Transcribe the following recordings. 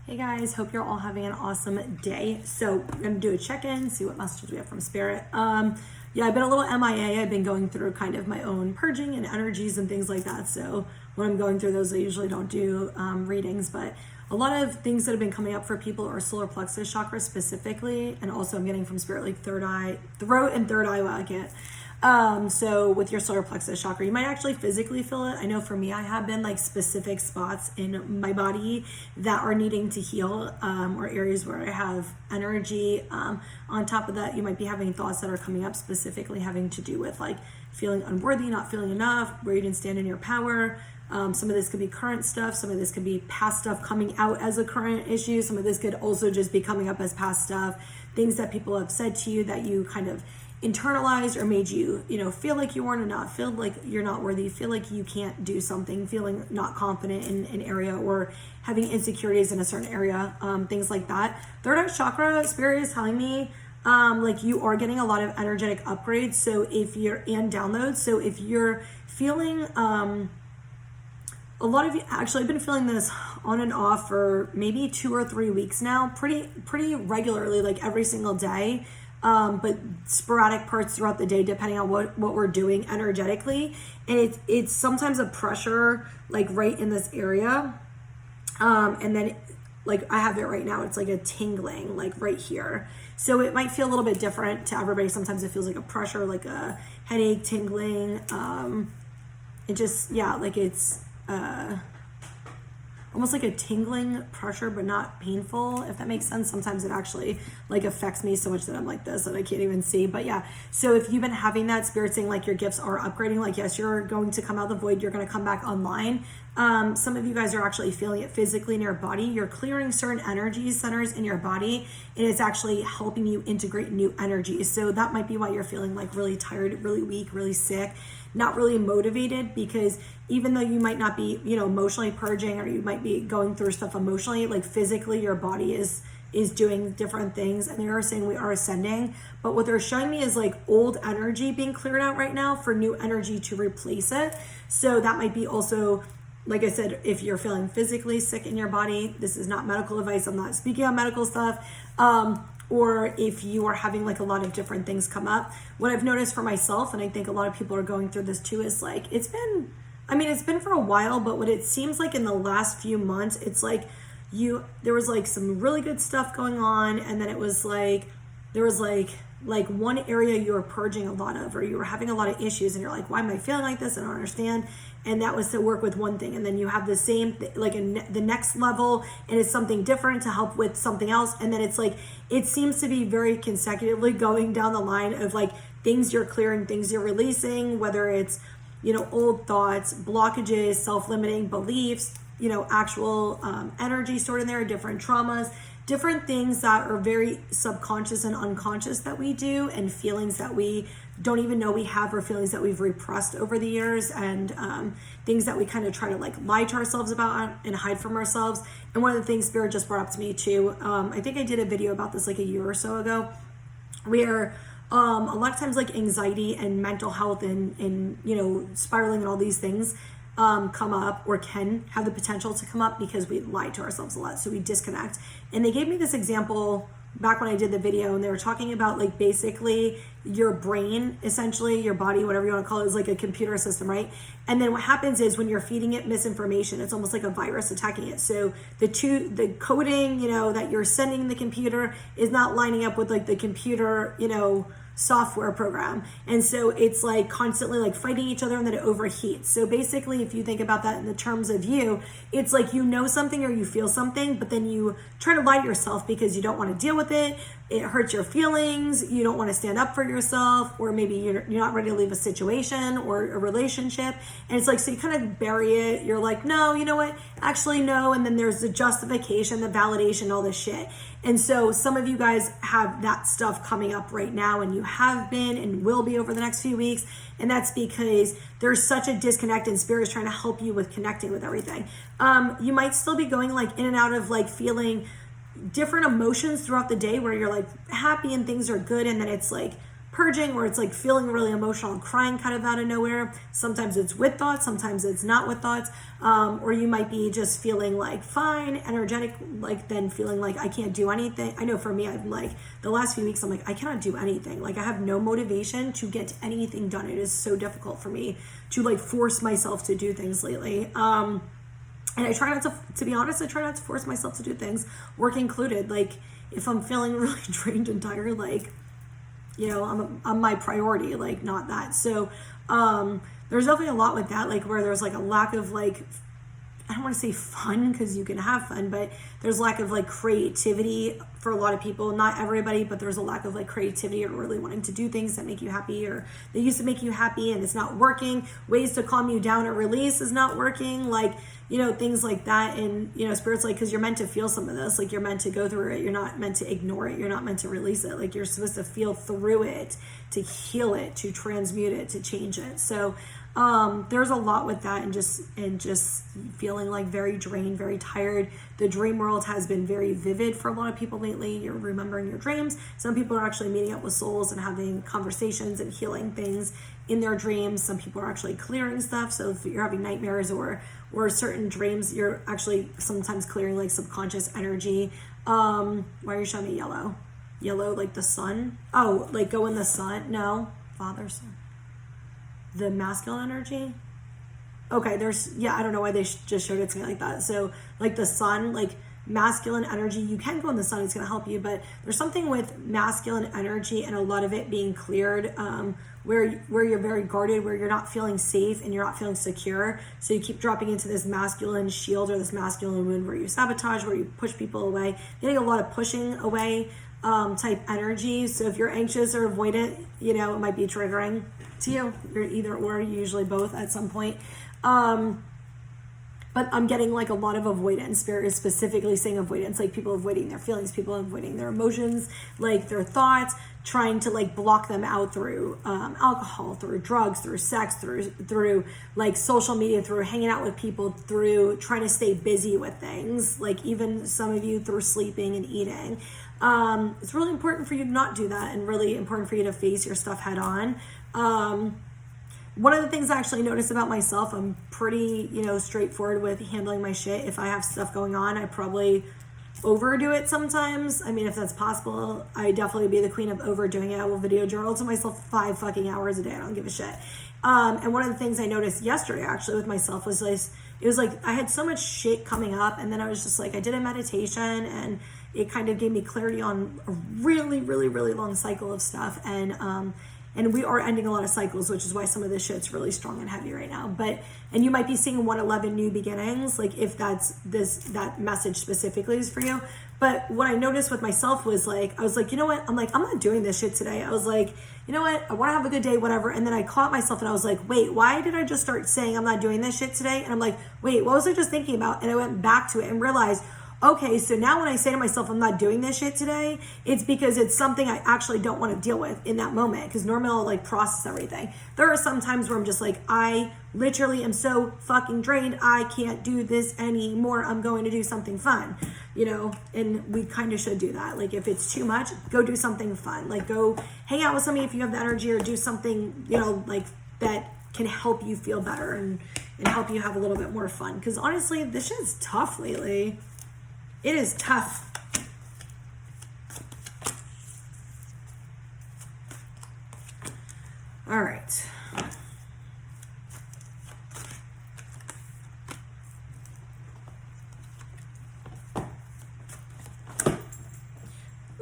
Hey guys, hope you're all having an awesome day. So I'm gonna do a check-in, see what messages we have from Spirit. Yeah, I've been a little MIA. I've been going through kind of my own purging and energies and things like that. So when I'm going through those, I usually don't do readings, but a lot of things that have been coming up for people are solar plexus chakra specifically, and also I'm getting from Spirit like third eye, throat and third eye. Well, I can't. So with your solar plexus chakra, you might actually physically feel it. I know for me, I have been like specific spots in my body that are needing to heal, or areas where I have energy. On top of that, you might be having thoughts that are coming up specifically having to do with like feeling unworthy, not feeling enough, where you didn't stand in your power. Some of this could be current stuff. Some of this could be past stuff coming out as a current issue. Some of this could also just be coming up as past stuff, things that people have said to you that you kind of internalized or made you, feel like you weren't enough, feel like you're not worthy, feel like you can't do something, feeling not confident in an area, or having insecurities in a certain area, things like that. Third eye chakra, Spirit is telling me like you are getting a lot of energetic upgrades. So if you're in downloads, so if you're feeling a lot of you, actually I've been feeling this on and off for maybe 2 or 3 weeks now, pretty regularly, like every single day. But sporadic parts throughout the day, depending on what we're doing energetically. And it's sometimes a pressure, like right in this area. And then like I have it right now, it's like a tingling, like right here. So it might feel a little bit different to everybody. Sometimes it feels like a pressure, like a headache, tingling. It just, yeah, like it's, almost like a tingling pressure, but not painful, if that makes sense. Sometimes it actually like affects me so much that I'm like this, that I can't even see. But yeah, so if you've been having that, Spirit saying like your gifts are upgrading, like yes, you're going to come out of the void, you're going to come back online. Some of you guys are actually feeling it physically in your body. You're clearing certain energy centers in your body, and it's actually helping you integrate new energies. So that might be why you're feeling like really tired, really weak, really sick, not really motivated, because even though you might not be, emotionally purging, or you might be going through stuff emotionally, like physically your body is doing different things, and they are saying we are ascending. But what they're showing me is like old energy being cleared out right now for new energy to replace it. So that might be also, like I said, if you're feeling physically sick in your body, this is not medical advice, I'm not speaking on medical stuff, or if you are having like a lot of different things come up. What I've noticed for myself, and I think a lot of people are going through this too, is like it's been for a while, but what it seems like in the last few months, it's like there was like some really good stuff going on, and then it was like there was like one area you were purging a lot of, or you were having a lot of issues, and you're like, why am I feeling like this? I don't understand. And that was to work with one thing, and then you have the same like the next level, and it's something different to help with something else. And then it's like it seems to be very consecutively going down the line of like things you're clearing, things you're releasing, whether it's old thoughts, blockages, self-limiting beliefs, actual energy stored in there, different traumas, different things that are very subconscious and unconscious that we do, and feelings that we don't even know we have, or feelings that we've repressed over the years, and things that we kind of try to like lie to ourselves about and hide from ourselves. And one of the things Spirit just brought up to me too, I think I did a video about this like a year or so ago, where a lot of times like anxiety and mental health and spiraling and all these things come up, or can have the potential to come up, because we lie to ourselves a lot, so we disconnect. And they gave me this example back when I did the video, and they were talking about like basically your brain, essentially your body, whatever you want to call it, is like a computer system, right? And then what happens is when you're feeding it misinformation, it's almost like a virus attacking it. So the coding, that you're sending the computer is not lining up with like the computer, software program. And so it's like constantly like fighting each other, and then it overheats. So basically, if you think about that in the terms of you, it's like something or you feel something, but then you try to lie to yourself because you don't want to deal with it. It hurts your feelings. You don't want to stand up for yourself, or maybe you're not ready to leave a situation or a relationship. And it's like, so you kind of bury it. You're like, no, you know what? Actually, no. And then there's the justification, the validation, all this shit. And so some of you guys have that stuff coming up right now, and you have been and will be over the next few weeks. And that's because there's such a disconnect, and Spirit is trying to help you with connecting with everything. You might still be going like in and out of like feeling different emotions throughout the day, where you're like happy and things are good, and then it's like purging, or it's like feeling really emotional and crying kind of out of nowhere. Sometimes it's with thoughts, sometimes it's not with thoughts. Or you might be just feeling like fine, energetic, like then feeling like I can't do anything. I know for me, I'm like, the last few weeks, I'm like, I cannot do anything. Like I have no motivation to get anything done. It is so difficult for me to like force myself to do things lately. And I try not to be honest, I try not to force myself to do things, work included. Like if I'm feeling really drained and tired, like, you know, I'm my priority, like not that. So, there's definitely a lot with that, like where there's like a lack of like, I don't want to say fun because you can have fun, but there's lack of like creativity for a lot of people, not everybody, but there's a lack of like creativity or really wanting to do things that make you happy, or they used to make you happy and it's not working. Ways to calm you down or release is not working. Like, you know, things like that. And, you know, Spirit's like, because you're meant to feel some of this, like you're meant to go through it. You're not meant to ignore it. You're not meant to release it. Like you're supposed to feel through it, to heal it, to transmute it, to change it. So there's a lot with that, and just feeling like very drained, very tired. The dream world has been very vivid for a lot of people lately. You're remembering your dreams. Some people are actually meeting up with souls and having conversations and healing things in their dreams. Some people are actually clearing stuff. So if you're having nightmares or certain dreams, you're actually sometimes clearing like subconscious energy. Why are you showing me yellow? Yellow, like the sun? Oh, like go in the sun? No, Father, Son. The masculine energy? Okay, I don't know why they just showed it to me like that. So like the sun, like masculine energy, you can go in the sun, it's going to help you, but there's something with masculine energy and a lot of it being cleared, where you're very guarded, where you're not feeling safe and you're not feeling secure. So you keep dropping into this masculine shield or this masculine wound where you sabotage, where you push people away. You're getting a lot of pushing away type energy. So if you're anxious or avoidant, you know, it might be triggering to you. You're either or, usually both at some point. But I'm getting like a lot of avoidance. Spirit is specifically saying avoidance, like people avoiding their feelings, people avoiding their emotions, like their thoughts, trying to like block them out through alcohol, through drugs, through sex, through like social media, through hanging out with people, through trying to stay busy with things, like even some of you through sleeping and eating. It's really important for you to not do that, and really important for you to face your stuff head on. One of the things I actually noticed about myself, I'm pretty, you know, straightforward with handling my shit. If I have stuff going on, I probably overdo it sometimes. I mean, if that's possible, I definitely be the queen of overdoing it. I will video journal to myself 5 fucking hours a day. I don't give a shit. And one of the things I noticed yesterday actually with myself was like, it was like I had so much shit coming up, and then I was just like, I did a meditation and it kind of gave me clarity on a really, really, really long cycle of stuff. And we are ending a lot of cycles, which is why some of this shit's really strong and heavy right now. And you might be seeing 111 new beginnings, like if that message specifically is for you. But what I noticed with myself was like, I was like, you know what? I'm not doing this shit today. I was like, you know what? I want to have a good day, whatever. And then I caught myself and I was like, wait, why did I just start saying I'm not doing this shit today? And I'm like, wait, what was I just thinking about? And I went back to it and realized, okay, so now when I say to myself, I'm not doing this shit today, it's because it's something I actually don't want to deal with in that moment. Because normally I'll like process everything. There are some times where I'm just like, I literally am so fucking drained. I can't do this anymore. I'm going to do something fun, you know, and we kind of should do that. Like if it's too much, go do something fun. Like go hang out with somebody if you have the energy, or do something, you know, like that can help you feel better and help you have a little bit more fun. Because honestly, this shit's tough lately. It is tough. All right.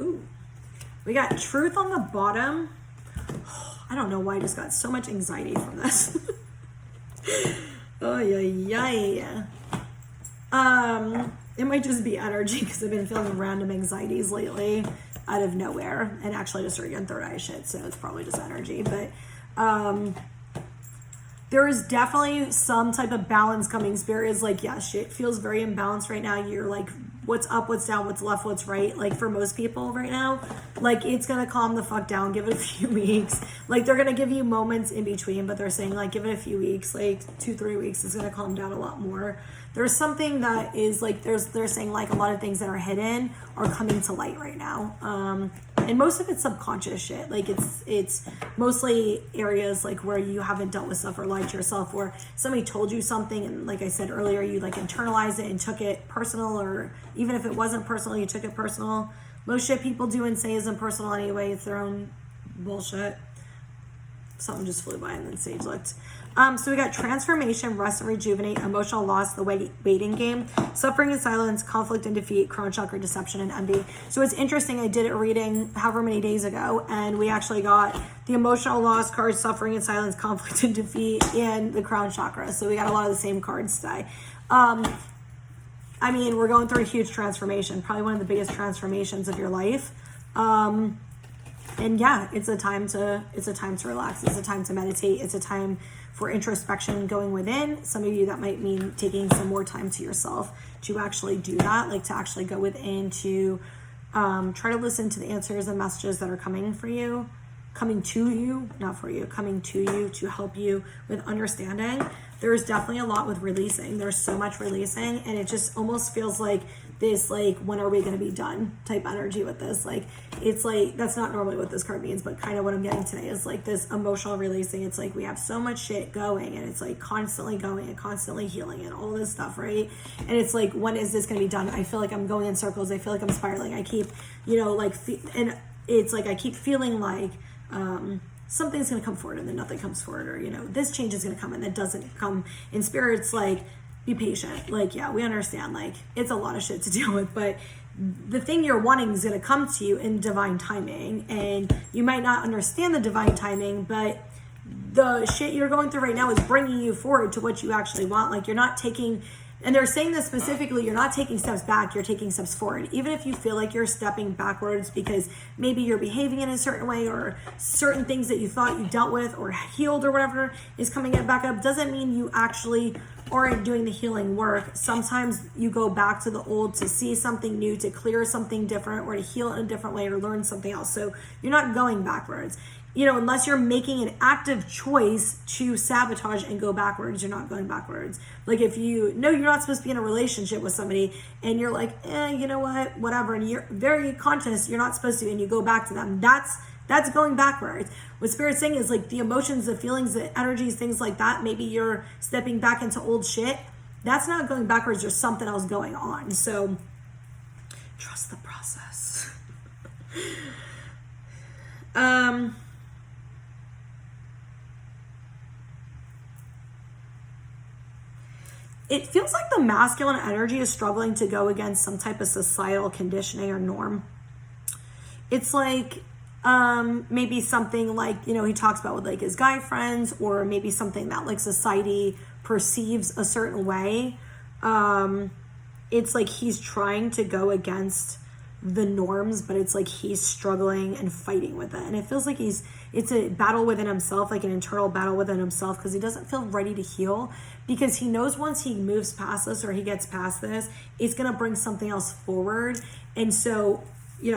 Ooh. We got truth on the bottom. I don't know why I just got so much anxiety from this. Oh, yeah. It might just be energy because I've been feeling random anxieties lately out of nowhere. And actually I just started getting third eye shit, so it's probably just energy. But there is definitely some type of balance coming. Spirit is like, yeah, shit feels very imbalanced right now. You're like, what's up, what's down, what's left, what's right. Like for most people right now, like it's going to calm the fuck down. Give it a few weeks. Like they're going to give you moments in between, but they're saying like, give it a few weeks, like 2-3 weeks is going to calm down a lot more. There's something that is like, they're saying like a lot of things that are hidden are coming to light right now. and most of it's subconscious shit. Like it's mostly areas like where you haven't dealt with stuff or lied to yourself, or somebody told you something and like I said earlier, you like internalized it and took it personal, or even if it wasn't personal, you took it personal. Most shit people do and say isn't personal anyway. It's their own bullshit. Something just flew by and then Sage looked. So we got transformation, rest and rejuvenate, emotional loss, the waiting game, suffering and silence, conflict and defeat, crown chakra, deception and envy. So it's interesting, I did a reading however many days ago, and we actually got the emotional loss card, suffering and silence, conflict and defeat, and the crown chakra. So we got a lot of the same cards today. I mean, we're going through a huge transformation, probably one of the biggest transformations of your life. And yeah, it's a time to relax. It's a time to meditate. It's a time for introspection, going within. Some of you, that might mean taking some more time to yourself to actually do that, like to actually go within, to try to listen to the answers and messages that are coming to you, to help you with understanding. There's definitely a lot with releasing. There's so much releasing, and it just almost feels like this, like, when are we going to be done type energy with this. Like, it's like, that's not normally what this card means, but kind of what I'm getting today is like this emotional releasing. It's like we have so much shit going, and it's like constantly going and constantly healing and all this stuff, right? And it's like, when is this going to be done? I feel like I'm going in circles. I feel like I'm spiraling. I keep, and it's like I keep feeling like something's going to come forward and then nothing comes forward, or this change is going to come and that doesn't come. In Spirit's like, be patient. Like, yeah, we understand, like, it's a lot of shit to deal with, but the thing you're wanting is going to come to you in divine timing, and you might not understand the divine timing, but the shit you're going through right now is bringing you forward to what you actually want. Like, you're not taking, and they're saying this specifically, you're not taking steps back, you're taking steps forward. Even if you feel like you're stepping backwards because maybe you're behaving in a certain way, or certain things that you thought you dealt with or healed or whatever is coming back up, doesn't mean you actually aren't doing the healing work. Sometimes you go back to the old to see something new, to clear something different, or to heal in a different way, or learn something else. So you're not going backwards. Unless you're making an active choice to sabotage and go backwards, you're not going backwards. Like, if you know you're not supposed to be in a relationship with somebody and you're like, you know what, whatever, and you're very conscious you're not supposed to, and you go back to them, that's going backwards. What Spirit's saying is, like, the emotions, the feelings, the energies, things like that, maybe you're stepping back into old shit. That's not going backwards. There's something else going on. So trust the process. It feels like the masculine energy is struggling to go against some type of societal conditioning or norm. It's like, maybe something like, he talks about with like his guy friends, or maybe something that like society perceives a certain way. It's like he's trying to go against the norms, but it's like he's struggling and fighting with it. And it feels like it's a battle within himself, like an internal battle within himself, because he doesn't feel ready to heal, because he knows once he moves past this, or he gets past this, it's going to bring something else forward. And so,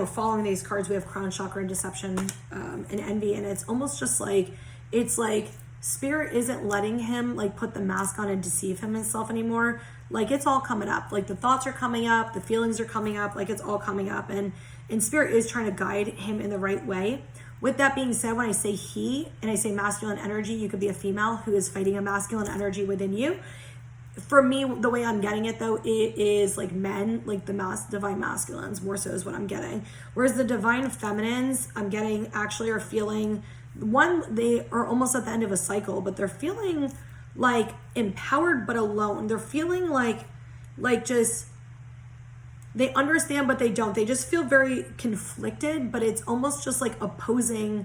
following these cards, we have crown chakra and deception, and envy. And it's almost just like, it's like Spirit isn't letting him like put the mask on and deceive himself anymore. Like, it's all coming up. Like, the thoughts are coming up, the feelings are coming up, like, it's all coming up. And Spirit is trying to guide him in the right way. With that being said, when I say he, and I say masculine energy, you could be a female who is fighting a masculine energy within you. For me, the way I'm getting it, though, it is like men, like the divine masculines, more so is what I'm getting. Whereas the divine feminines, I'm getting, actually are feeling, they are almost at the end of a cycle, but they're feeling like empowered but alone. They're feeling like just, they understand but they don't. They just feel very conflicted, but it's almost just like opposing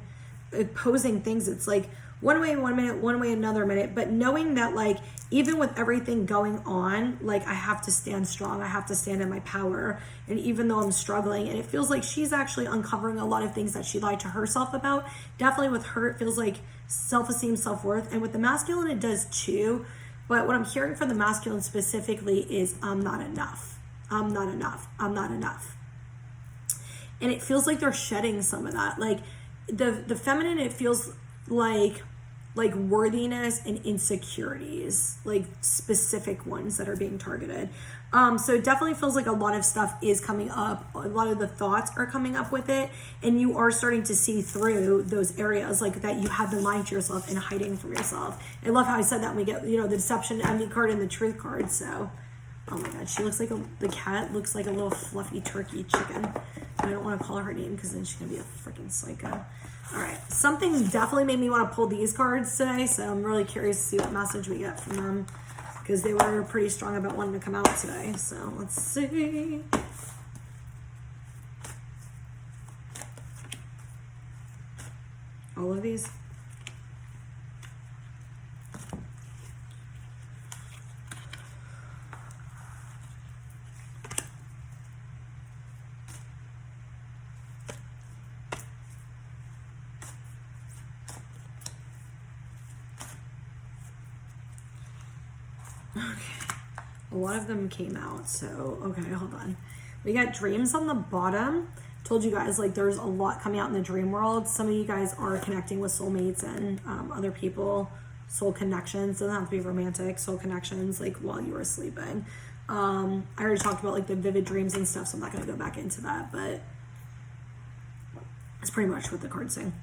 things. It's like one way one minute, one way another minute, but knowing that, like, even with everything going on, like, I have to stand strong, I have to stand in my power. And even though I'm struggling, and it feels like she's actually uncovering a lot of things that she lied to herself about. Definitely with her, it feels like self-esteem, self-worth, and with the masculine it does too. But what I'm hearing from the masculine specifically is, I'm not enough, I'm not enough, I'm not enough. And it feels like they're shedding some of that. Like the feminine, it feels like like worthiness and insecurities, like specific ones that are being targeted. So it definitely feels like a lot of stuff is coming up. A lot of the thoughts are coming up with it, and you are starting to see through those areas like that you have been lying to yourself and hiding from yourself. I love how I said that when we get, you know, the deception, envy card, and the truth card. So, oh my God, she looks like the cat looks like a little fluffy turkey chicken. I don't want to call her name because then she's gonna be a freaking psycho. All right, something definitely made me want to pull these cards today, so I'm really curious to see what message we get from them, because they were pretty strong about wanting to come out today. So let's see. All of these. Okay, a lot of them came out, so okay, hold on. We got dreams on the bottom. Told you guys, like, there's a lot coming out in the dream world. Some of you guys are connecting with soulmates and other people, soul connections. Doesn't have to be romantic, soul connections, like while you were sleeping. I already talked about like the vivid dreams and stuff, so I'm not going to go back into that, but that's pretty much what the cards say.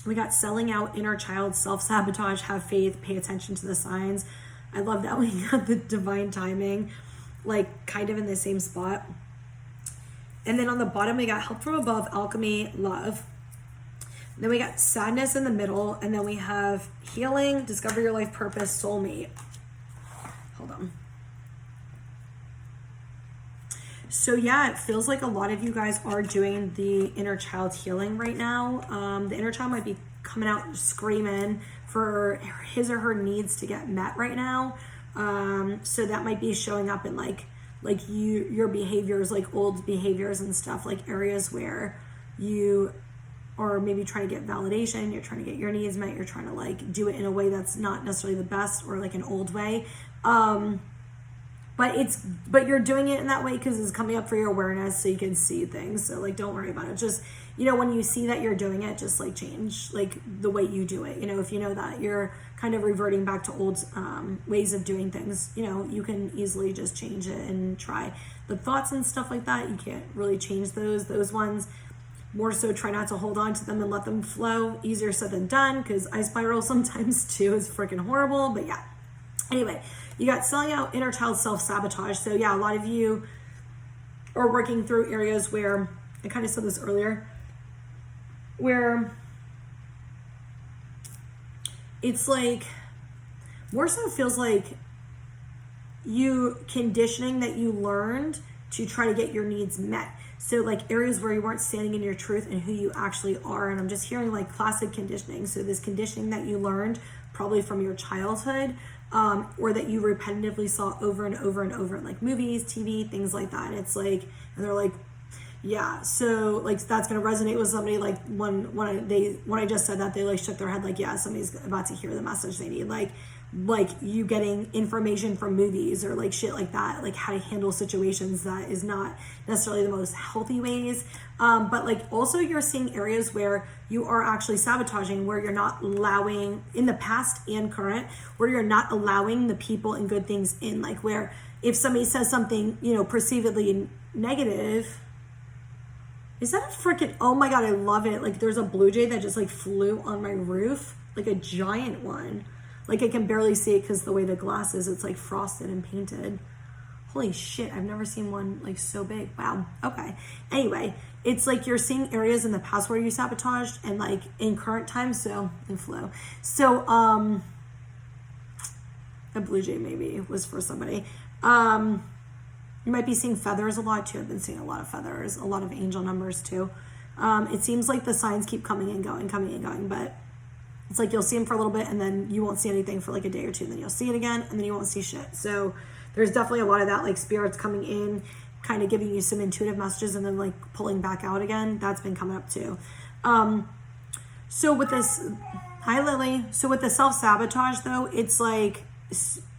We got selling out, inner child, self-sabotage, have faith, pay attention to the signs. I love that we got the divine timing, like kind of in the same spot. And then on the bottom, we got help from above, alchemy, love. Then we got sadness in the middle. And then we have healing, discover your life purpose, soulmate. Hold on. So yeah, it feels like a lot of you guys are doing the inner child healing right now. The inner child might be coming out screaming for his or her needs to get met right now. So that might be showing up in like your behaviors, like old behaviors and stuff, like areas where you are maybe trying to get validation, you're trying to get your needs met, you're trying to like do it in a way that's not necessarily the best, or like an old way. But you're doing it in that way because it's coming up for your awareness so you can see things. So like, don't worry about it. Just, you know, when you see that you're doing it, just like change like the way you do it. You know, if you know that you're kind of reverting back to old ways of doing things, you know, you can easily just change it and try. The thoughts and stuff like that, you can't really change those ones. More so try not to hold on to them and let them flow. Easier said than done, because I spiral sometimes too. It's freaking horrible. But yeah, anyway, you got selling out, inner child, self-sabotage. So yeah, a lot of you are working through areas where, I kind of said this earlier, where it's like, more so feels like you conditioning that you learned to try to get your needs met. So like areas where you weren't standing in your truth and who you actually are. And I'm just hearing like classic conditioning. So this conditioning that you learned probably from your childhood, or that you repetitively saw over and over and over in like movies, TV, things like that. And it's like, and they're like, yeah, so like that's gonna resonate with somebody. Like when I just said that, they like shook their head like, yeah, somebody's about to hear the message they need. Like you getting information from movies or like shit like that, like how to handle situations that is not necessarily the most healthy ways. But like also you're seeing areas where you are actually sabotaging, where you're not allowing, in the past and current, where you're not allowing the people and good things in. Like where if somebody says something, you know, perceivedly negative, is that a freaking, oh my God, I love it. Like there's a blue jay that just like flew on my roof, like a giant one. Like I can barely see it because the way the glass is, it's like frosted and painted. Holy shit, I've never seen one like so big. Wow, okay. Anyway, it's like you're seeing areas in the past where you sabotaged and like in current times, so in flow. So, a blue jay maybe was for somebody. You might be seeing feathers a lot too. I've been seeing a lot of feathers, a lot of angel numbers too. It seems like the signs keep coming and going, but it's like you'll see them for a little bit and then you won't see anything for like a day or two. And then you'll see it again and then you won't see shit. So there's definitely a lot of that, like spirits coming in, kind of giving you some intuitive messages and then like pulling back out again. That's been coming up too. So with this, hi Lily. So with the self-sabotage though, it's like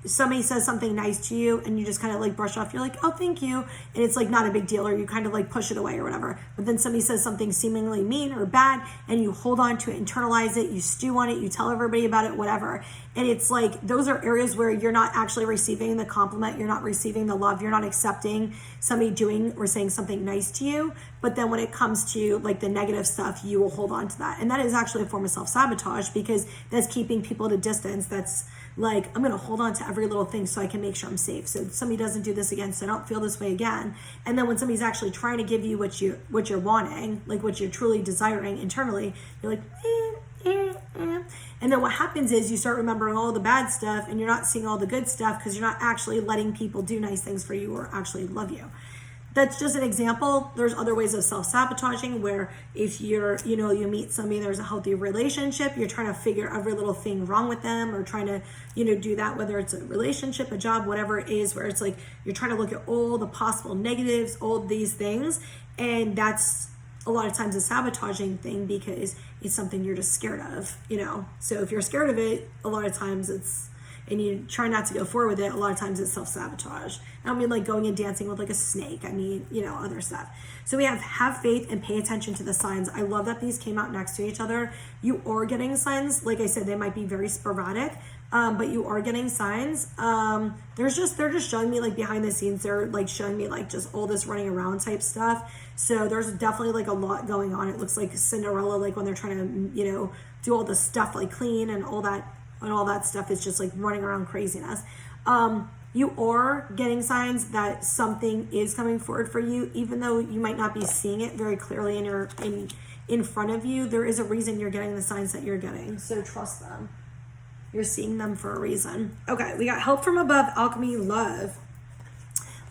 somebody says something nice to you and you just kind of like brush off, you're like, oh, thank you. And it's like not a big deal, or you kind of like push it away or whatever. But then somebody says something seemingly mean or bad and you hold on to it, internalize it, you stew on it, you tell everybody about it, whatever. And it's like, those are areas where you're not actually receiving the compliment, you're not receiving the love, you're not accepting somebody doing or saying something nice to you. But then when it comes to like the negative stuff, you will hold on to that. And that is actually a form of self-sabotage, because that's keeping people at a distance. That's like, I'm going to hold on to every little thing so I can make sure I'm safe. So somebody doesn't do this again, so I don't feel this way again. And then when somebody's actually trying to give you what you're wanting, like what you're truly desiring internally, you're like, And then what happens is you start remembering all the bad stuff and you're not seeing all the good stuff because you're not actually letting people do nice things for you or actually love you. That's just an example. There's other ways of self-sabotaging where if you're, you meet somebody, there's a healthy relationship, you're trying to figure every little thing wrong with them or trying to, do that, whether it's a relationship, a job, whatever it is, where it's like you're trying to look at all the possible negatives, all these things. And that's a lot of times a sabotaging thing because it's something you're just scared of, So if you're scared of it, a lot of times and you try not to go forward with it, a lot of times it's self-sabotage. I don't mean like going and dancing with like a snake. I mean, other stuff. So we have faith and pay attention to the signs. I love that these came out next to each other. You are getting signs. Like I said, they might be very sporadic, but you are getting signs. They're just showing me like behind the scenes. They're like showing me like just all this running around type stuff. So there's definitely like a lot going on. It looks like Cinderella, like when they're trying to, do all the stuff like clean and all that stuff is just like running around craziness. You are getting signs that something is coming forward for you, even though you might not be seeing it very clearly in front of you. There is a reason you're getting the signs that you're getting, so trust them. You're seeing them for a reason. Okay, we got help from above, alchemy, love.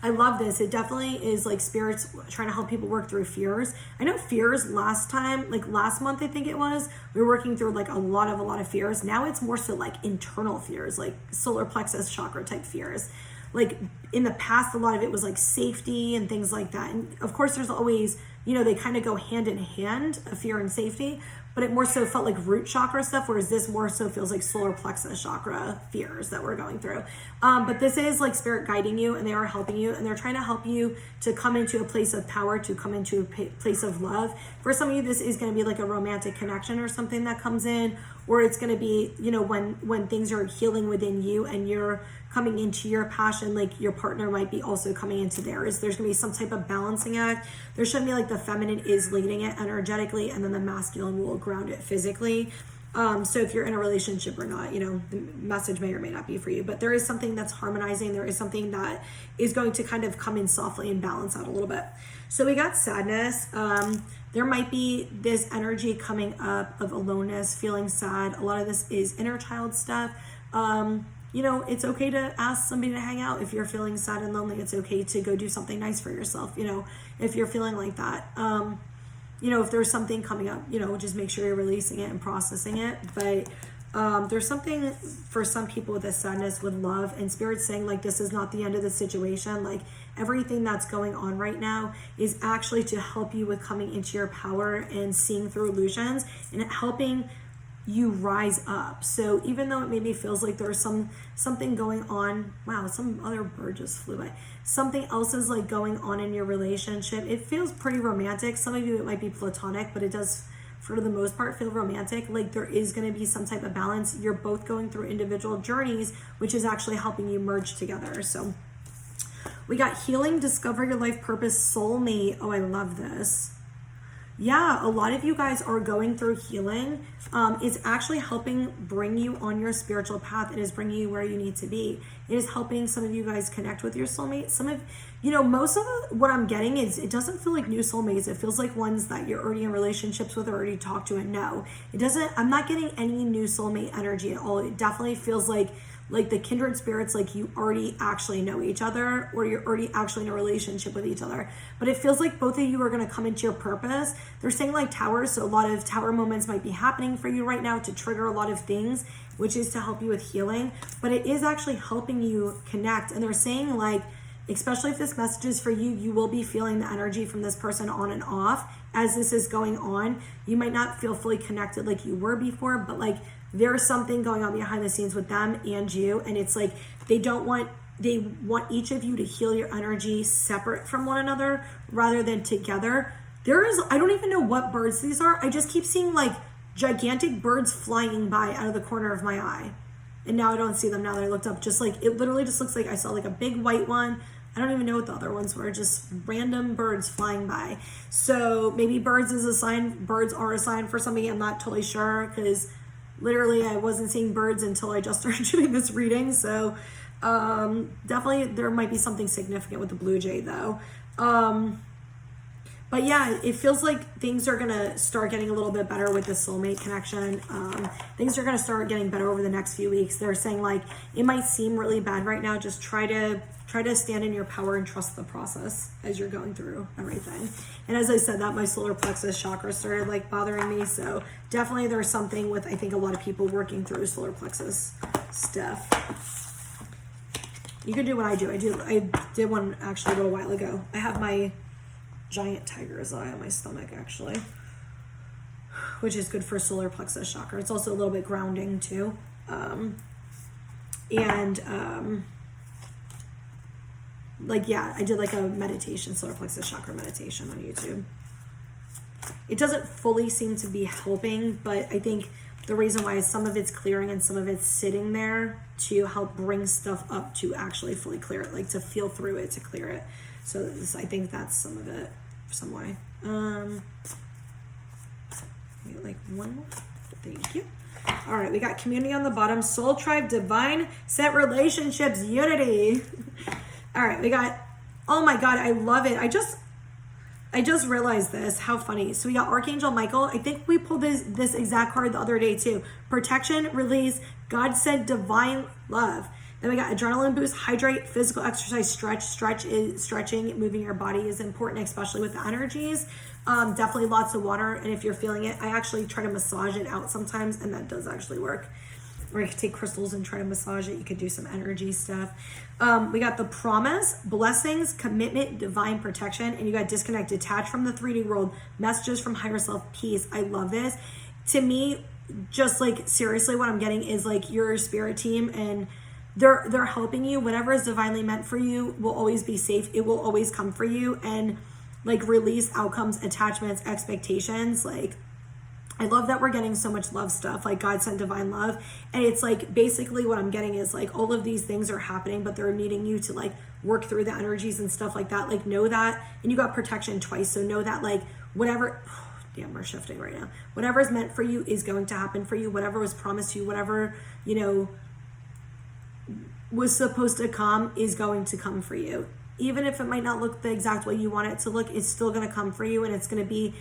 I love this. It definitely is like spirits trying to help people work through fears. I know fears last time, like last month, I think it was, we were working through like a lot of fears. Now it's more so like internal fears, like solar plexus chakra type fears. Like in the past, a lot of it was like safety and things like that. And of course there's always, they kind of go hand in hand, fear and safety, but it more so felt like root chakra stuff, whereas this more so feels like solar plexus chakra fears that we're going through. But this is like spirit guiding you, and they are helping you, and they're trying to help you to come into a place of power, to come into a place of love. For some of you, this is going to be like a romantic connection or something that comes in, or it's going to be, when things are healing within you and you're coming into your passion, like your partner might be also coming into theirs. There's going to be some type of balancing act. There should be like the feminine is leading it energetically, and then the masculine will ground it physically. So if you're in a relationship or not, the message may or may not be for you, but there is something that's harmonizing. There is something that is going to kind of come in softly and balance out a little bit. So we got sadness. There might be this energy coming up of aloneness, feeling sad. A lot of this is inner child stuff. It's okay to ask somebody to hang out if you're feeling sad and lonely. It's okay to go do something nice for yourself, if you're feeling like that. If there's something coming up, just make sure you're releasing it and processing it. But there's something for some people with this sadness, with love, and spirit saying like this is not the end of the situation. Like everything that's going on right now is actually to help you with coming into your power and seeing through illusions and helping you rise up. So even though it maybe feels like there's something going on, wow, some other bird just flew by. Something else is like going on in your relationship. It feels pretty romantic. Some of you, it might be platonic, but it does, for the most part, feel romantic. Like there is going to be some type of balance. You're both going through individual journeys, which is actually helping you merge together. So we got healing, discover your life purpose, soulmate. Oh, I love this. Yeah, a lot of you guys are going through healing. It's actually helping bring you on your spiritual path. It is bringing you where you need to be. It is helping some of you guys connect with your soulmate. Some of, most of what I'm getting is it doesn't feel like new soulmates. It feels like ones that you're already in relationships with or already talked to and know. It doesn't, I'm not getting any new soulmate energy at all. It definitely feels like the kindred spirits, like you already actually know each other or you're already actually in a relationship with each other. But it feels like both of you are going to come into your purpose. They're saying like towers, so a lot of tower moments might be happening for you right now to trigger a lot of things, which is to help you with healing. But it is actually helping you connect. And they're saying like, especially if this message is for you, you will be feeling the energy from this person on and off as this is going on. You might not feel fully connected like you were before, but like there's something going on behind the scenes with them and you, and it's like they want each of you to heal your energy separate from one another rather than together. I don't even know what birds these are. I just keep seeing like gigantic birds flying by out of the corner of my eye. And now I don't see them now that I looked up. Just like, it literally just looks like I saw like a big white one. I don't even know what the other ones were, just random birds flying by. So maybe birds are a sign for something. I'm not totally sure, because literally I wasn't seeing birds until I just started doing this reading. So definitely there might be something significant with the blue jay though. But yeah, it feels like things are going to start getting a little bit better with the soulmate connection. Things are going to start getting better over the next few weeks. They're saying like, it might seem really bad right now. Just try to stand in your power and trust the process as you're going through everything. And as I said, that my solar plexus chakra started like bothering me. So definitely there's something with, I think, a lot of people working through solar plexus stuff. You can do what I do. I did one actually a little while ago. I have my giant tiger's eye on my stomach actually, which is good for solar plexus chakra. It's also a little bit grounding too. Like, yeah, I did like a meditation, solar plexus chakra meditation on YouTube. It doesn't fully seem to be helping, but I think the reason why is some of it's clearing and some of it's sitting there to help bring stuff up to actually fully clear it, like to feel through it, to clear it. So I think that's some of it, some way. Like one more. Thank you. All right, we got community on the bottom. Soul tribe, divine set relationships, unity. All right, we got, oh my God, I love it. I just realized this, how funny. So we got Archangel Michael. I think we pulled this exact card the other day too. Protection, release, God sent divine love. Then we got adrenaline boost, hydrate, physical exercise, stretching, moving your body is important, especially with the energies. Definitely lots of water. And if you're feeling it, I actually try to massage it out sometimes, and that does actually work. Or you could take crystals and try to massage it. You could do some energy stuff. We got the promise, blessings, commitment, divine protection, and you got disconnect, detach from the 3D world, messages from higher self, peace. I love this. To me, just like seriously, what I'm getting is like your spirit team, and they're helping you. Whatever is divinely meant for you will always be safe. It will always come for you. And like release outcomes, attachments, expectations. Like, I love that we're getting so much love stuff, like God sent divine love. And it's like, basically what I'm getting is like, all of these things are happening, but they're needing you to like work through the energies and stuff like that. Like, know that. And you got protection twice. So know that like whatever, damn, we're shifting right now. Whatever is meant for you is going to happen for you. Whatever was promised to you, whatever, you know, was supposed to come is going to come for you. Even if it might not look the exact way you want it to look, it's still going to come for you, and it's going to be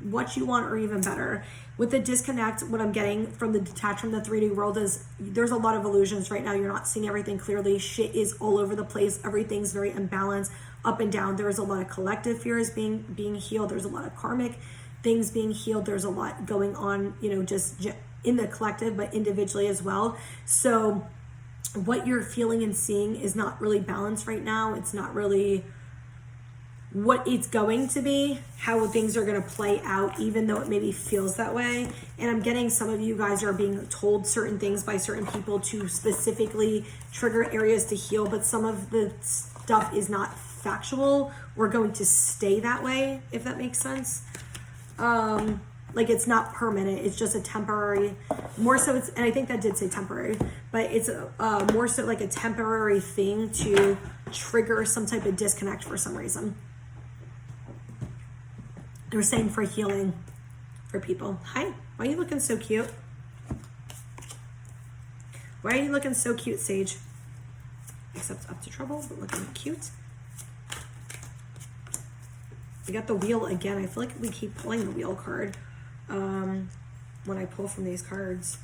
what you want or even better. With the disconnect, what I'm getting from the detach from the 3D world is there's a lot of illusions right now. You're not seeing everything clearly. Shit is all over the place. Everything's very imbalanced, up and down. There's a lot of collective fears being healed. There's a lot of karmic things being healed. There's a lot going on, you know, just in the collective, but individually as well. So what you're feeling and seeing is not really balanced right now. It's not really what it's going to be, how things are going to play out, even though it maybe feels that way. And I'm getting some of you guys are being told certain things by certain people to specifically trigger areas to heal, but some of the stuff is not factual or going to stay that way, if that makes sense. Like, it's not permanent. It's just a temporary, more so it's, and I think that did say temporary, but it's more so like a temporary thing to trigger some type of disconnect for some reason. They're saying for healing for people. Hi, why are you looking so cute? Why are you looking so cute, Sage? Except up to trouble, but looking cute. We got the wheel again. I feel like we keep pulling the wheel card when I pull from these cards.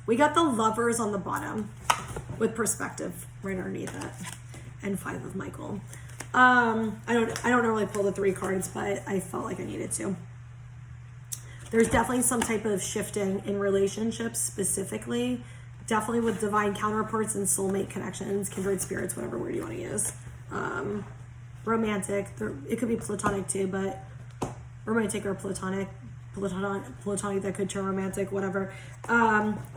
We got the lovers on the bottom with perspective right underneath it, and 5 of Michael. I don't normally pull the 3 cards, but I felt like I needed to. There's definitely some type of shifting in relationships specifically, definitely with divine counterparts and soulmate connections, kindred spirits, whatever word you want to use. romantic. It could be platonic too, but romantic or platonic that could turn romantic, whatever.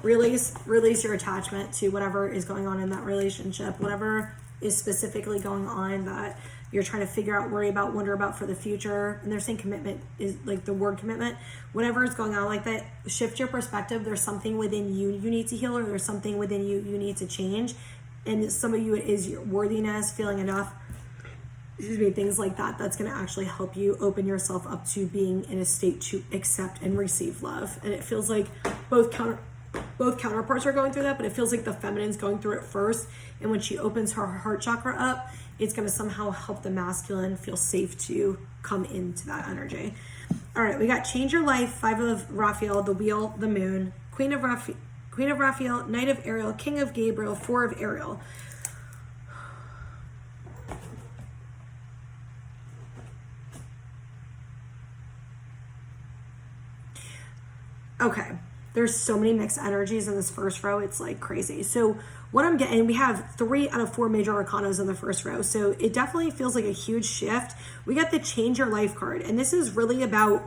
Release your attachment to whatever is going on in that relationship, whatever is specifically going on that you're trying to figure out, worry about, wonder about for the future. And they're saying commitment is like the word commitment. Whatever is going on like that, shift your perspective. There's something within you need to heal, or there's something within you need to change. And some of you, it is your worthiness, feeling enough, things like that. That's going to actually help you open yourself up to being in a state to accept and receive love. And it feels like both counterparts are going through that, but it feels like the feminine's going through it first. And when she opens her heart chakra up, it's going to somehow help the masculine feel safe to come into that energy. All right, we got change your life, 5 of Raphael, the wheel, the moon, Queen of Raphael, Knight of Ariel, King of Gabriel, 4 of Ariel. Okay, there's so many mixed energies in this first row. It's like crazy. So what I'm getting, we have 3 out of 4 major arcanas in the first row. So it definitely feels like a huge shift. We got the change your life card. And this is really about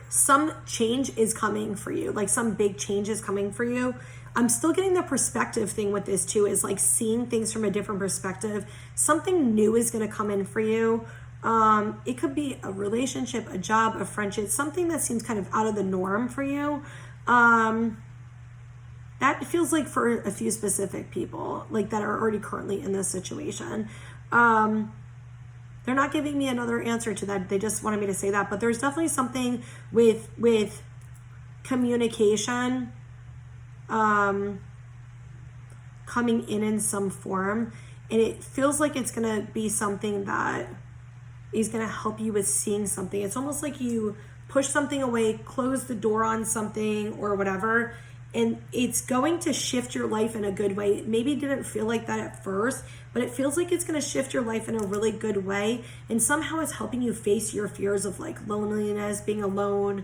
some change is coming for you. Like some big change is coming for you. I'm still getting the perspective thing with this too, is like seeing things from a different perspective. Something new is going to come in for you. It could be a relationship, a job, a friendship, something that seems kind of out of the norm for you. That feels like for a few specific people, like that are already currently in this situation. They're not giving me another answer to that. They just wanted me to say that, but there's definitely something with communication, coming in some form. And it feels like it's going to be something that is going to help you with seeing something. It's almost like you push something away, close the door on something or whatever, and it's going to shift your life in a good way. It maybe didn't feel like that at first, but it feels like it's going to shift your life in a really good way, and somehow it's helping you face your fears of like loneliness, being alone,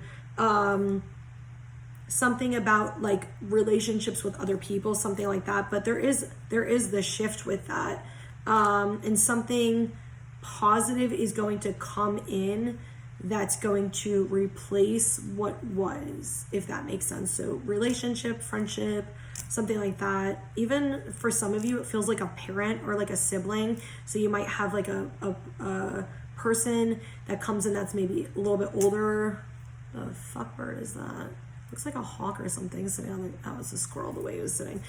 something about like relationships with other people, something like that. But there is the shift with that, and something positive is going to come in that's going to replace what was, if that makes sense. So relationship, friendship, something like that. Even for some of you, it feels like a parent or like a sibling. So you might have like a person that comes in that's maybe a little bit older. The fuck bird is that? Looks like a hawk or something sitting on the, that was a squirrel the way he was sitting.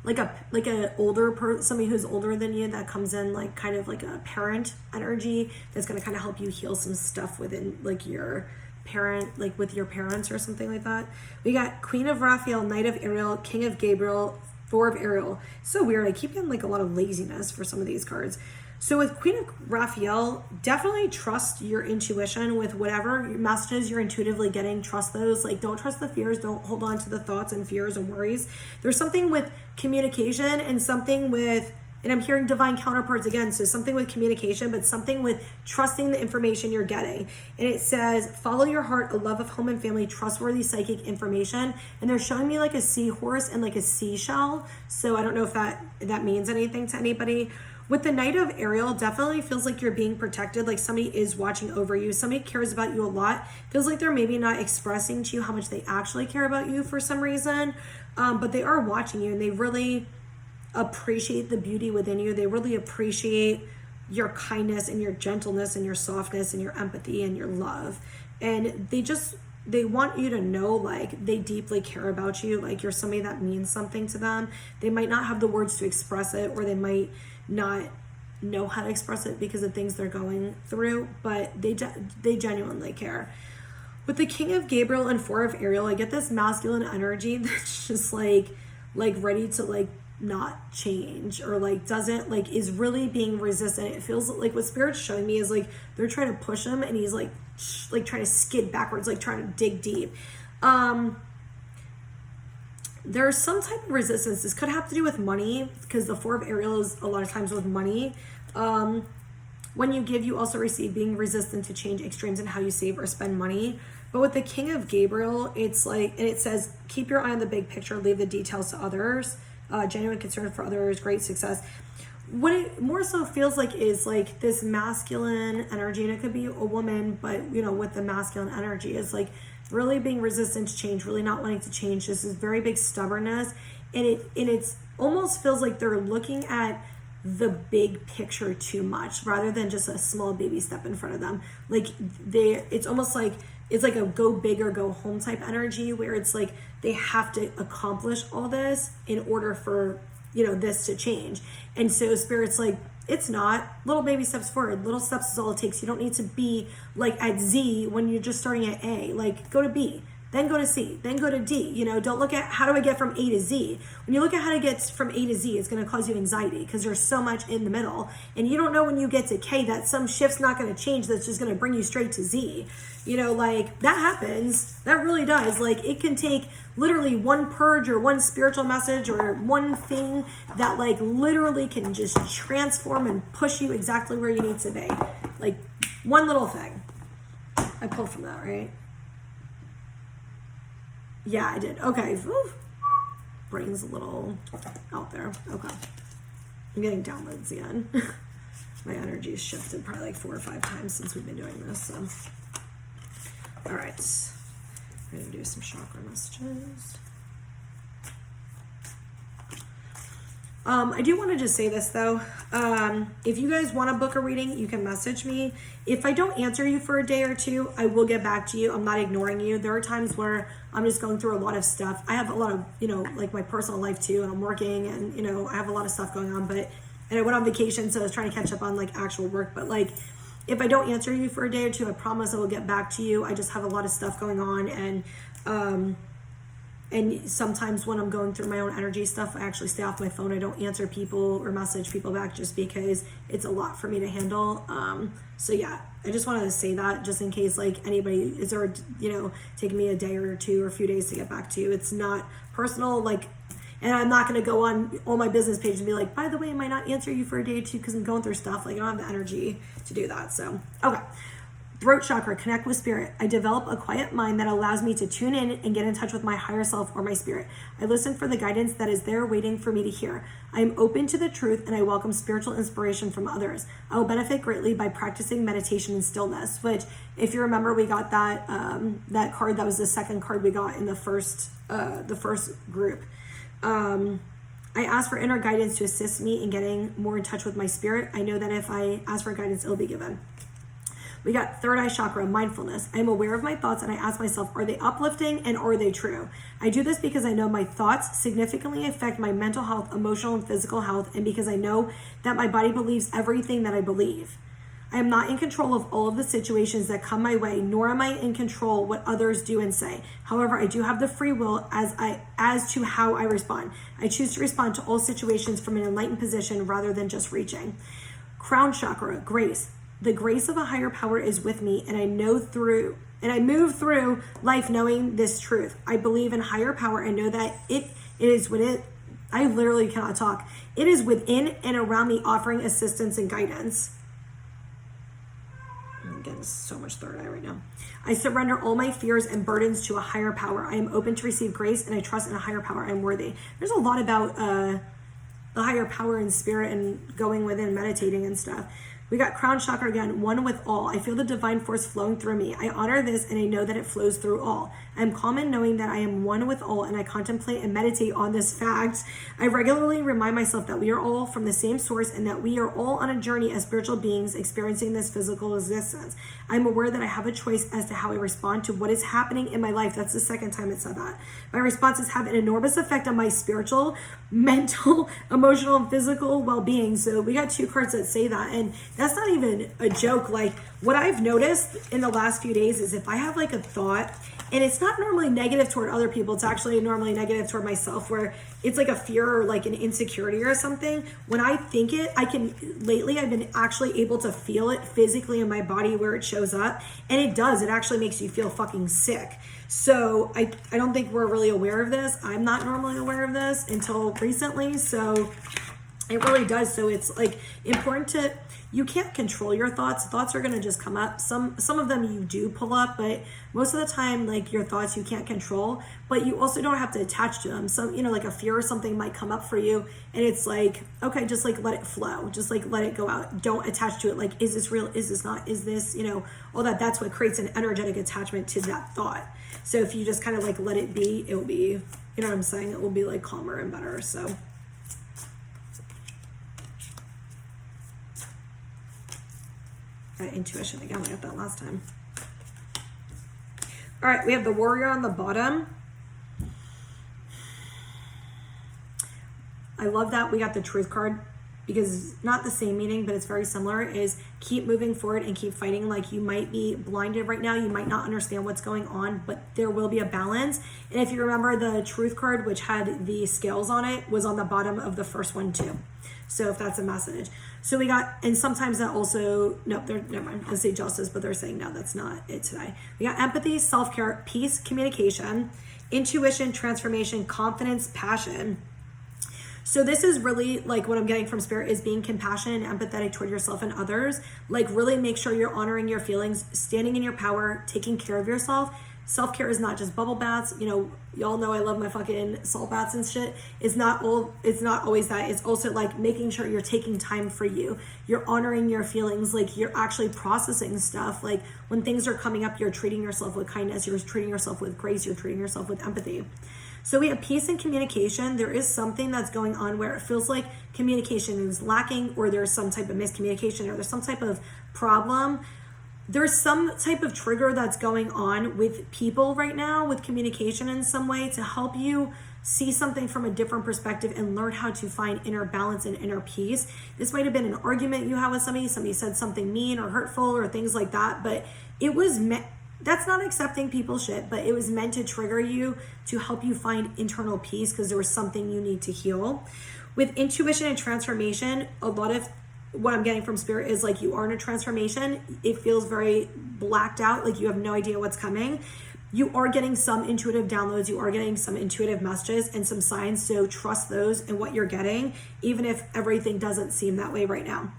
Like a older person, somebody who's older than you that comes in like kind of like a parent energy that's going to kind of help you heal some stuff within like your parent, like with your parents or something like that. We got Queen of Raphael, Knight of Ariel, King of Gabriel, 4 of Ariel. So weird. I keep getting like a lot of laziness for some of these cards. So with Queen of Raphael, definitely trust your intuition with whatever messages you're intuitively getting. Trust those. Like, don't trust the fears. Don't hold on to the thoughts and fears and worries. There's something with communication and something with, and I'm hearing divine counterparts again. So something with communication, but something with trusting the information you're getting. And it says, follow your heart, a love of home and family, trustworthy psychic information. And they're showing me like a seahorse and like a seashell. So I don't know if that means anything to anybody. With the Knight of Ariel, definitely feels like you're being protected, like somebody is watching over you. Somebody cares about you a lot. Feels like they're maybe not expressing to you how much they actually care about you for some reason, but they are watching you and they really appreciate the beauty within you. They really appreciate your kindness and your gentleness and your softness and your empathy and your love. And they want you to know like they deeply care about you, like you're somebody that means something to them. They might not have the words to express it, or they might not know how to express it because of things they're going through, but they genuinely care. With the King of Gabriel and 4 of Ariel, I get this masculine energy that's just like ready to like not change, or like doesn't, like is really being resistant. It feels like what Spirit's showing me is like they're trying to push him and he's like trying to skid backwards, like trying to dig deep. There's some type of resistance. This could have to do with money, because the 4 of Ariel is a lot of times with money. When you give, you also receive, being resistant to change, extremes in how you save or spend money. But with the King of Gabriel, it's like, and it says, keep your eye on the big picture, leave the details to others. Genuine concern for others, great success. what it more so feels like is like this masculine energy, and it could be a woman, but you know, with the masculine energy is like really being resistant to change, really not wanting to change. This is very big stubbornness, and it's almost feels like they're looking at the big picture too much rather than just a small baby step in front of them. Like it's almost like it's like a go big or go home type energy, where it's like they have to accomplish all this in order for, you know, this to change. And so Spirit's like, it's not. Little baby steps forward. Little steps is all it takes. You don't need to be like at Z when you're just starting at A. Like, go to B, then go to C, then go to D. You know, don't look at how do I get from A to Z. When you look at how to get from A to Z, it's going to cause you anxiety because there's so much in the middle. And you don't know when you get to K that some shift's not going to change that's just going to bring you straight to Z. You know, like that happens. That really does. Like it can take literally one purge or one spiritual message or one thing that like literally can just transform and push you exactly where you need to be. Like one little thing. I pulled from that, right? Yeah, I did. Okay. Woo. Brain's a little out there. Okay. I'm getting downloads again. My energy has shifted probably like 4 or 5 times since we've been doing this. So. All right, we're gonna do some chakra messages. I do want to just say this though. If you guys want to book a reading, you can message me. If I don't answer you for a day or two, I will get back to you. I'm not ignoring you. There are times where I'm just going through a lot of stuff. I have a lot of, you know, like my personal life too, and I'm working and, you know, I have a lot of stuff going on, and I went on vacation, so I was trying to catch up on like actual work, but like, if I don't answer you for a day or two, I promise I will get back to you. I just have a lot of stuff going on, and sometimes when I'm going through my own energy stuff, I actually stay off my phone. I don't answer people or message people back just because it's a lot for me to handle. So yeah, I just wanted to say that just in case like anybody is, or you know, taking me a day or two or a few days to get back to you. It's not personal, like. And I'm not going to go on all my business page and be like, by the way, I might not answer you for a day or two because I'm going through stuff. Like, I don't have the energy to do that. So, okay. Throat chakra, connect with spirit. I develop a quiet mind that allows me to tune in and get in touch with my higher self or my spirit. I listen for the guidance that is there waiting for me to hear. I am open to the truth and I welcome spiritual inspiration from others. I will benefit greatly by practicing meditation and stillness, which if you remember, we got that, that card. That was the second card we got in the first group. I ask for inner guidance to assist me in getting more in touch with my spirit. I know that if I ask for guidance, it'll be given. We got third eye chakra, mindfulness. I am aware of my thoughts and I ask myself, are they uplifting and are they true? I do this because I know my thoughts significantly affect my mental health, emotional and physical health, and because I know that my body believes everything that I believe. I am not in control of all of the situations that come my way, nor am I in control what others do and say. However, I do have the free will as to how I respond. I choose to respond to all situations from an enlightened position rather than just reaching. Crown chakra, grace. The grace of a higher power is with me, and I move through life knowing this truth. I believe in higher power and know that it is within. I literally cannot talk. It is within and around me, offering assistance and guidance. I'm getting so much third eye right now. I surrender all my fears and burdens to a higher power. I am open to receive grace and I trust in a higher power. I am worthy. There's a lot about the higher power and spirit and going within, meditating and stuff. We got crown chakra again, one with all. I feel the divine force flowing through me. I honor this and I know that it flows through all. I am calm in knowing that I am one with all, and I contemplate and meditate on this fact. I regularly remind myself that we are all from the same source and that we are all on a journey as spiritual beings experiencing this physical existence. I'm aware that I have a choice as to how I respond to what is happening in my life. That's the second time it said that. My responses have an enormous effect on my spiritual, mental, emotional, and physical well-being. So we got 2 cards that say that, and that's not even a joke. Like, what I've noticed in the last few days is if I have like a thought, and it's not normally negative toward other people, it's actually normally negative toward myself, where it's like a fear or like an insecurity or something. When I think it, lately I've been actually able to feel it physically in my body where it shows up, and it does. It actually makes you feel fucking sick. So I don't think we're really aware of this. I'm not normally aware of this until recently. So It really does. So it's like important to, you can't control your thoughts. Thoughts are going to just come up. Some of them you do pull up, but most of the time, like your thoughts you can't control, but you also don't have to attach to them. So, you know, like a fear or something might come up for you, and it's like, okay, just like let it flow. Just like let it go out. Don't attach to it. Like, is this real? Is this not? Is this, you know, all that. That's what creates an energetic attachment to that thought. So if you just kind of like let it be, it will be, you know what I'm saying? It will be like calmer and better. So. Intuition again, I got that last time. All right, we have the warrior on the bottom. I love that we got the truth card, because not the same meaning, but it's very similar, is keep moving forward and keep fighting. Like, you might be blinded right now, you might not understand what's going on, but there will be a balance. And if you remember, the truth card, which had the scales on it, was on the bottom of the first one too. So if that's a message. So we got, and sometimes that also, no, never mind, I say justice, but they're saying no, that's not it today. We got empathy, self-care, peace, communication, intuition, transformation, confidence, passion. So this is really like what I'm getting from Spirit is being compassionate and empathetic toward yourself and others. Like, really make sure you're honoring your feelings, standing in your power, taking care of yourself. Self-care is not just bubble baths. You know, y'all know I love my fucking salt baths and shit. It's not always that. It's also like making sure you're taking time for you. You're honoring your feelings. Like, you're actually processing stuff. Like, when things are coming up, you're treating yourself with kindness. You're treating yourself with grace. You're treating yourself with empathy. So we have peace and communication. There is something that's going on where it feels like communication is lacking, or there's some type of miscommunication, or there's some type of problem. There's some type of trigger that's going on with people right now with communication in some way to help you see something from a different perspective and learn how to find inner balance and inner peace. This might have been an argument you had with somebody said something mean or hurtful or things like that, but it was that's not accepting people's shit, but it was meant to trigger you to help you find internal peace because there was something you need to heal. With intuition and transformation, a lot of what I'm getting from Spirit is like you are in a transformation. It feels very blacked out, like you have no idea what's coming. You are getting some intuitive downloads, you are getting some intuitive messages and some signs, so trust those and what you're getting, even if everything doesn't seem that way right now.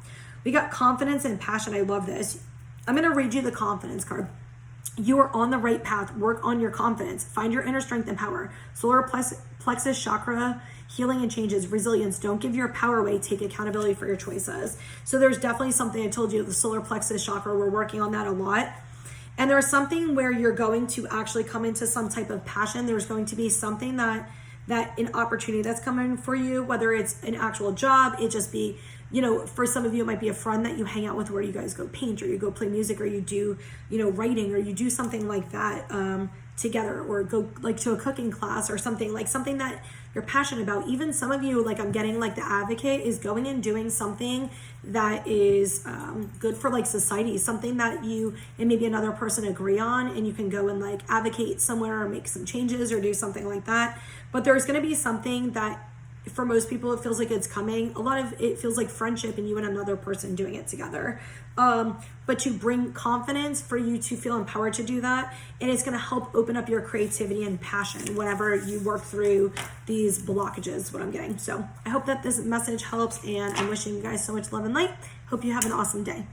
We got confidence and passion. I love this. I'm going to read you the confidence card. You are on the right path. Work on your confidence. Find your inner strength and power. Solar plexus chakra, healing and changes, resilience. Don't give your power away. Take accountability for your choices. So there's definitely something I told you, the solar plexus chakra, we're working on that a lot. And there's something where you're going to actually come into some type of passion. There's going to be something that an opportunity that's coming for you, whether it's an actual job, it just be, you know, for some of you, it might be a friend that you hang out with where you guys go paint or you go play music or you do, you know, writing or you do something like that together, or go like to a cooking class or something that you're passionate about. Even some of you, like I'm getting like the advocate is going and doing something that is good for like society, something that you and maybe another person agree on, and you can go and like advocate somewhere or make some changes or do something like that. But there's going to be something that for most people, it feels like it's coming. A lot of it feels like friendship and you and another person doing it together. But to bring confidence for you to feel empowered to do that. And it's going to help open up your creativity and passion whenever you work through these blockages, what I'm getting. So I hope that this message helps, and I'm wishing you guys so much love and light. Hope you have an awesome day.